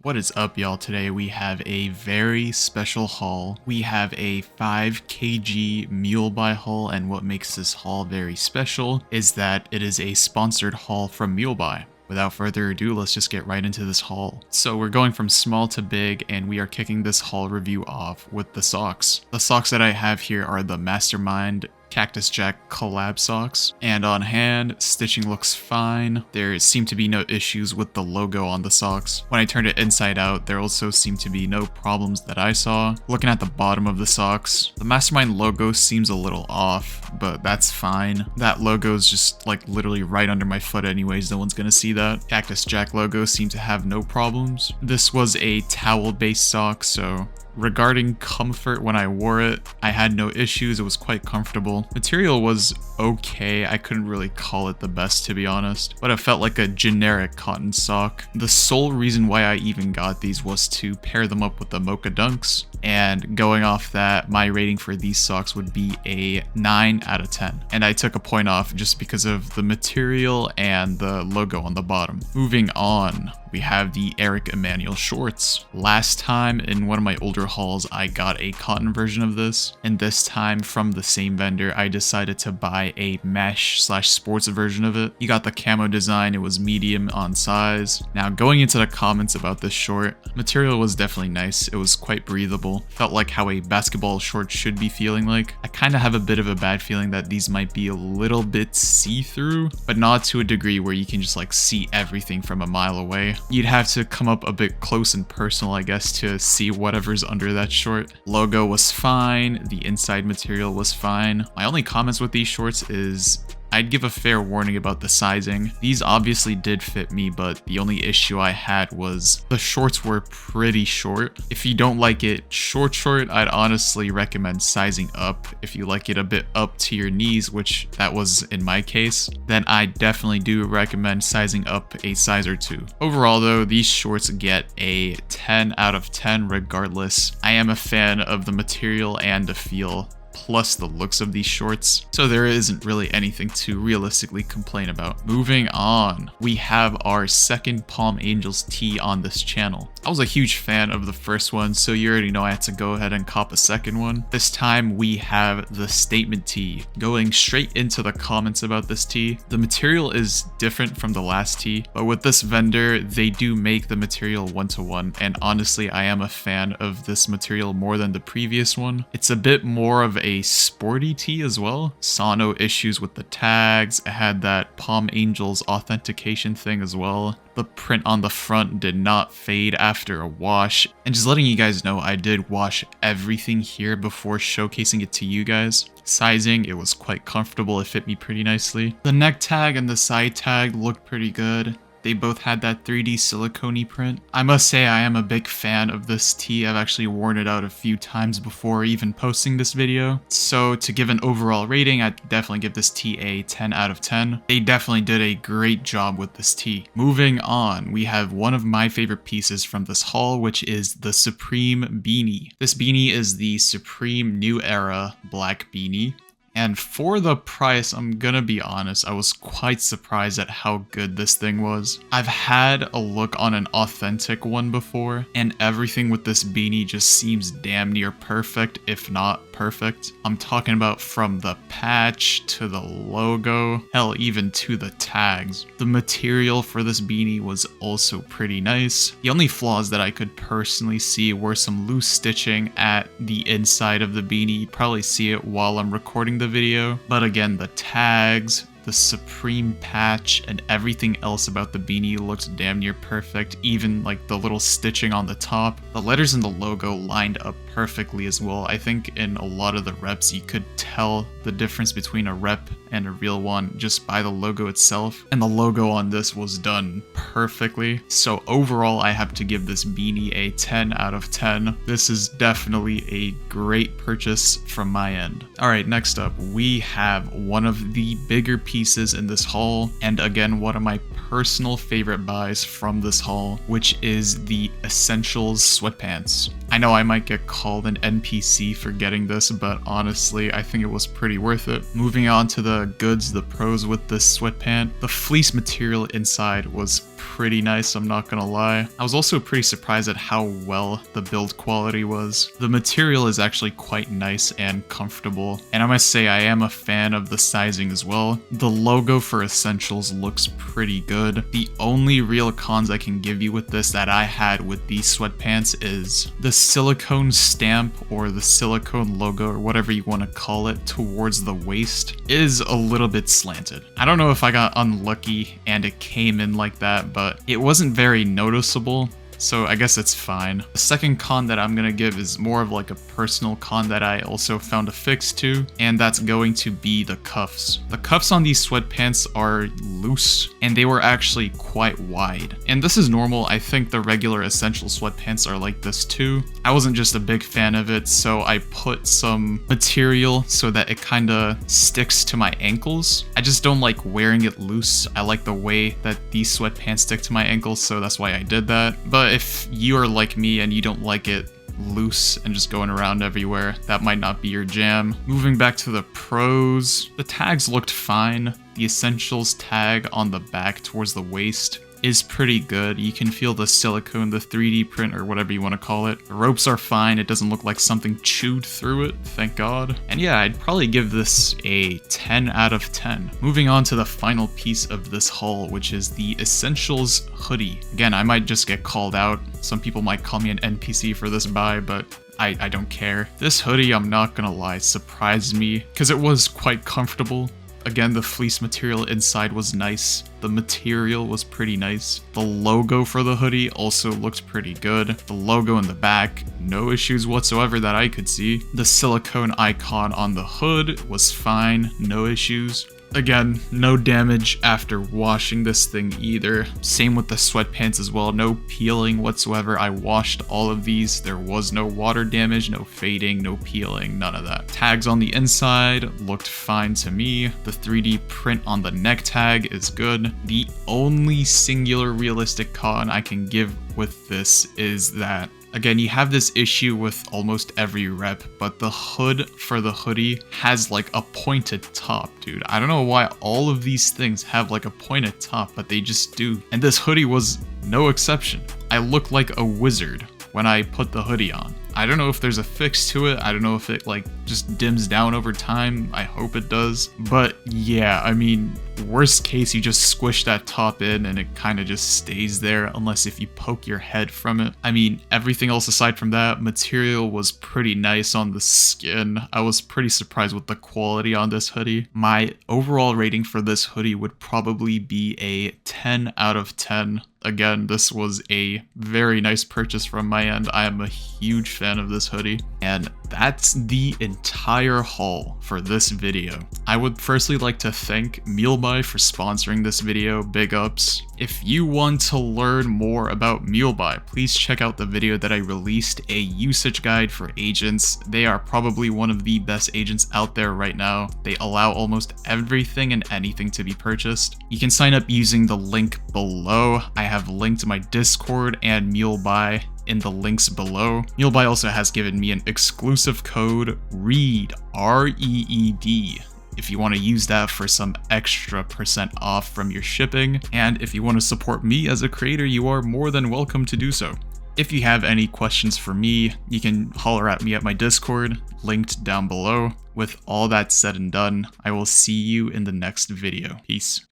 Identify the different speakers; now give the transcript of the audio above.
Speaker 1: What is up, y'all? Today we have a very special haul. We have a 5 kg Mulebuy haul, and what makes this haul very special is that it is a sponsored haul from Mulebuy. Without further ado, let's just get right into this haul. So we're going from small to big, and we are kicking this haul review off with the socks. The socks that I have here are the Mastermind Cactus Jack collab socks, and on hand, stitching looks fine. There seem to be no issues with the logo on the socks. When I turned it inside out, there also seemed to be no problems that I saw. Looking at the bottom of the socks, the Mastermind logo seems a little off, but that's fine. That logo is just like literally right under my foot anyways, no one's gonna see that. Cactus Jack logo seemed to have no problems. This was a towel-based sock, so regarding comfort when I wore it, I had no issues. It was quite comfortable. Material was okay. I couldn't really call it the best, to be honest, but it felt like a generic cotton sock. The sole reason why I even got these was to pair them up with the Mocha Dunks, and going off that, my rating for these socks would be a 9 out of 10. And I took a point off just because of the material and the logo on the bottom. Moving on, we have the Emmanuel shorts. Last time in one of my older hauls, I got a cotton version of this, and this time from the same vendor, I decided to buy a mesh/sports version of it. You got the camo design, it was medium on size. Now going into the comments about this short, material was definitely nice. It was quite breathable. Felt like how a basketball short should be feeling like. I kind of have a bit of a bad feeling that these might be a little bit see-through, but not to a degree where you can just like see everything from a mile away. You'd have to come up a bit close and personal, I guess, to see whatever's under that short. Logo was fine. The inside material was fine. My only comments with these shorts is I'd give a fair warning about the sizing. These obviously did fit me, but the only issue I had was the shorts were pretty short. If you don't like it short, I'd honestly recommend sizing up. If you like it a bit up to your knees, which that was in my case, then I definitely do recommend sizing up a size or two. Overall though, these shorts get a 10 out of 10 regardless. I am a fan of the material and the feel, plus the looks of these shorts, so there isn't really anything to realistically complain about. Moving on, we have our second Palm Angels tee on this channel. I was a huge fan of the first one, so you already know I had to go ahead and cop a second one. This time we have the statement tee. Going straight into the comments about this tee, the material is different from the last tee, but with this vendor, they do make the material one-to-one, and honestly, I am a fan of this material more than the previous one. It's a bit more of a sporty tee as well. Saw no issues with the tags. It had that Palm Angels authentication thing as well. The print on the front did not fade after a wash. And just letting you guys know, I did wash everything here before showcasing it to you guys. Sizing, it was quite comfortable. It fit me pretty nicely. The neck tag and the side tag looked pretty good. They both had that 3D silicone print. I must say I am a big fan of this tee. I've actually worn it out a few times before even posting this video. So to give an overall rating, I'd definitely give this tee a 10 out of 10. They definitely did a great job with this tee. Moving on, we have one of my favorite pieces from this haul, which is the Supreme beanie. This beanie is the Supreme New Era black beanie. And for the price, I'm gonna be honest, I was quite surprised at how good this thing was. I've had a look on an authentic one before, and everything with this beanie just seems damn near perfect, if not perfect. I'm talking about from the patch to the logo, hell, even to the tags. The material for this beanie was also pretty nice. The only flaws that I could personally see were some loose stitching at the inside of the beanie. You'd probably see it while I'm recording the video, but again, the tags, the Supreme patch, and everything else about the beanie looked damn near perfect, even like the little stitching on the top. The letters and the logo lined up perfectly as well. I think in a lot of the reps you could tell the difference between a rep and a real one just by the logo itself, and the logo on this was done perfectly. So overall, I have to give this beanie a 10 out of 10. This is definitely a great purchase from my end. Alright, next up, we have one of the bigger pieces in this haul, and again, one of my personal favorite buys from this haul, which is the Essentials sweatpants. I know I might get called an NPC for getting this, but honestly, I think it was pretty worth it. Moving on to the goods, the pros with this sweatpant. The fleece material inside was pretty nice, I'm not gonna lie. I was also pretty surprised at how well the build quality was. The material is actually quite nice and comfortable, and I must say I am a fan of the sizing as well. The logo for Essentials looks pretty good. The only real cons I can give you with this that I had with these sweatpants is the silicone stamp or the silicone logo or whatever you want to call it towards the waist is a little bit slanted. I don't know if I got unlucky and it came in like that, but it wasn't very noticeable, so I guess it's fine. The second con that I'm gonna give is more of like a personal con that I also found a fix to, and that's going to be the cuffs. The cuffs on these sweatpants are loose, and they were actually quite wide. And this is normal, I think the regular Essential sweatpants are like this too. I wasn't just a big fan of it, so I put some material so that it kinda sticks to my ankles. I just don't like wearing it loose. I like the way that these sweatpants stick to my ankles, so that's why I did that. But if you are like me and you don't like it loose and just going around everywhere, that might not be your jam. Moving back to the pros, the tags looked fine. The Essentials tag on the back towards the waist is pretty good. You can feel the silicone, the 3D print, or whatever you want to call it. The ropes are fine. It doesn't look like something chewed through it, thank God. And yeah, I'd probably give this a 10 out of 10. Moving on to the final piece of this haul, which is the Essentials hoodie. Again, I might just get called out. Some people might call me an NPC for this buy, but I don't care. This hoodie, I'm not gonna lie, surprised me because it was quite comfortable. Again, the fleece material inside was nice. The material was pretty nice. The logo for the hoodie also looked pretty good. The logo in the back, no issues whatsoever that I could see. The silicone icon on the hood was fine, no issues. Again, no damage after washing this thing either. Same with the sweatpants as well, no peeling whatsoever. I washed all of these. There was no water damage, no fading, no peeling, none of that. Tags on the inside looked fine to me. The 3D print on the neck tag is good. The only singular realistic con I can give with this is that, again, you have this issue with almost every rep, but the hood for the hoodie has like a pointed top, dude. I don't know why all of these things have like a pointed top, but they just do. And this hoodie was no exception. I look like a wizard when I put the hoodie on. I don't know if there's a fix to it. I don't know if it like just dims down over time. I hope it does. But yeah, I mean, worst case, you just squish that top in and it kind of just stays there unless if you poke your head from it. I mean, everything else aside from that, material was pretty nice on the skin. I was pretty surprised with the quality on this hoodie. My overall rating for this hoodie would probably be a 10 out of 10. Again, this was a very nice purchase from my end. I am a huge fan of this hoodie. And that's the entire haul for this video. I would firstly like to thank Mulebuy for sponsoring this video. Big ups. If you want to learn more about Mulebuy, please check out the video that I released, a usage guide for agents. They are probably one of the best agents out there right now. They allow almost everything and anything to be purchased. You can sign up using the link below. I have linked my Discord and Mulebuy in the links below. Mulebuy also has given me an exclusive code REED, R-E-E-D, if you want to use that for some extra % off from your shipping. And if you want to support me as a creator, you are more than welcome to do so. If you have any questions for me, you can holler at me at my Discord, linked down below. With all that said and done, I will see you in the next video. Peace.